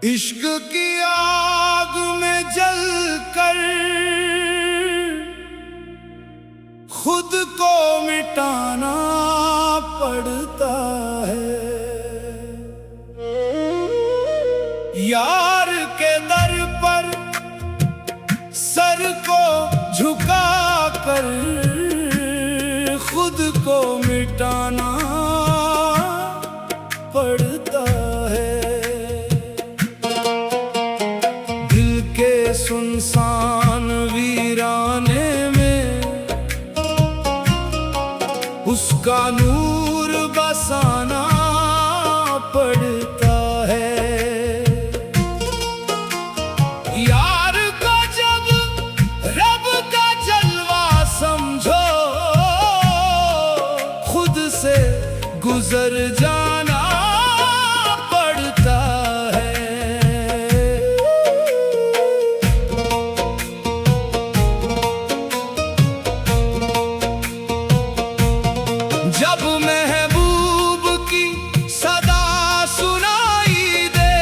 इश्क की आग में जलकर खुद को मिटाना पड़ता है। यार के दर पर सर को झुका कर खुद को मिटाना पड़ता है। दिल के सुनसान वीराने में उसका नूर बसाना पड़ता है। यार को जब रब का जलवा समझो खुद से गुजर जाना पड़ता है। जब महबूब की सदा सुनाई दे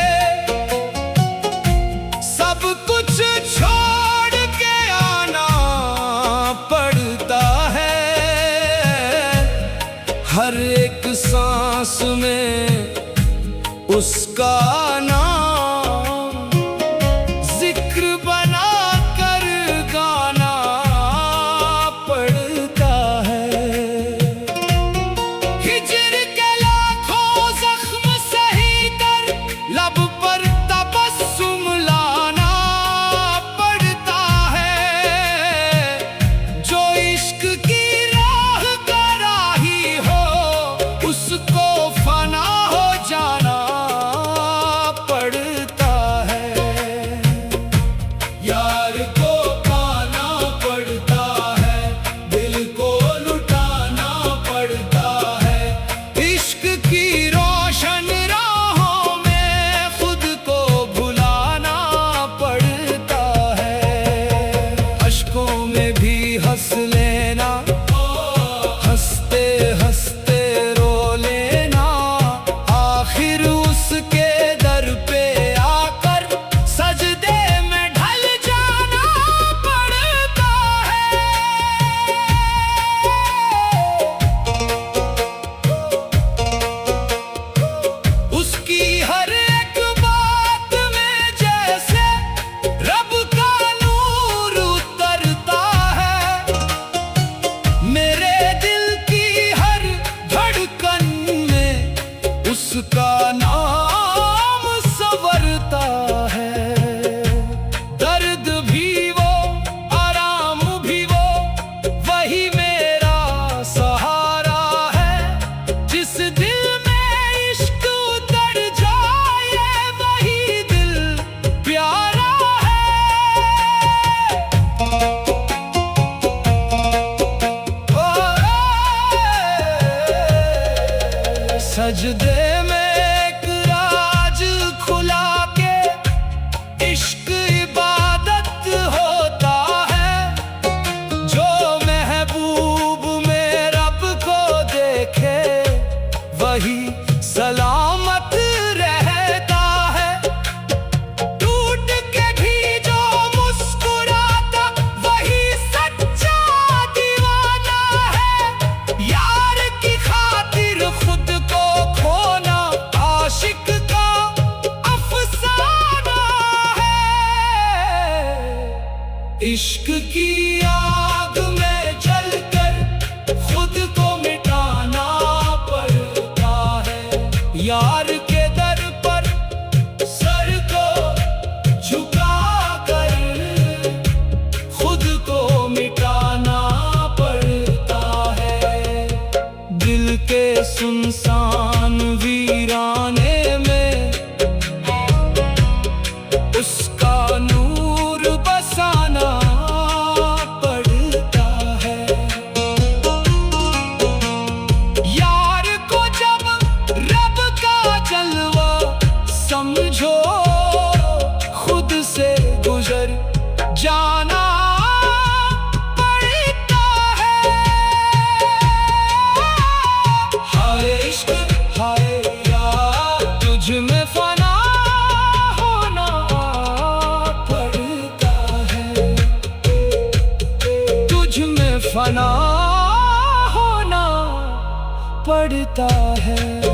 सब कुछ छोड़ के आना पड़ता है। हर एक सांस में उसका नाम जिक्र बना कर गाना पड़ता है। हिजर के लाखों जख्म सही कर लब पर तबस्सुम लाना पड़ता है। जो इश्क की राह का राही हो उसको फना हो जाना पड़ता है। यार को पाना पड़ता है, दिल को लुटाना पड़ता है। इश्क की रोशन राहों में खुद को भुलाना पड़ता है। अश्कों में भी हंस लेना, हंसते हंसते रो लेना। आखिर उसके दर पे आकर सजदे में ढल जाना पड़ता है। उसकी हर एक बात में जैसे रब का नूर उतरता है। मेरे दिल की हर धड़कन में उसका नाम संवरता है। दर्द भी वो, आराम भी वो, वही मेरा सहारा है। जिस दिल में इश्क उतर जाए वही दिल प्यारा है। सजदे में एक राज खुला के इश्क इबादत होता है। जो महबूब में रब को देखे वही सलामत रहता है। टूट के भी जो मुस्कुराता वही सच्चा दीवाना है। यार की खातिर खुद को खोना आशिक का अफसाना है। इश्क की आग में जलकर खुद को मिटाना पड़ता है। यार के दर पर सर को झुका कर खुद को मिटाना पड़ता है। दिल के सुनसान वीराने में उसका नूर बसाना पड़ता है। यार को जब रब का जलवा समझो खुद से गुजर जाना पड़ता है।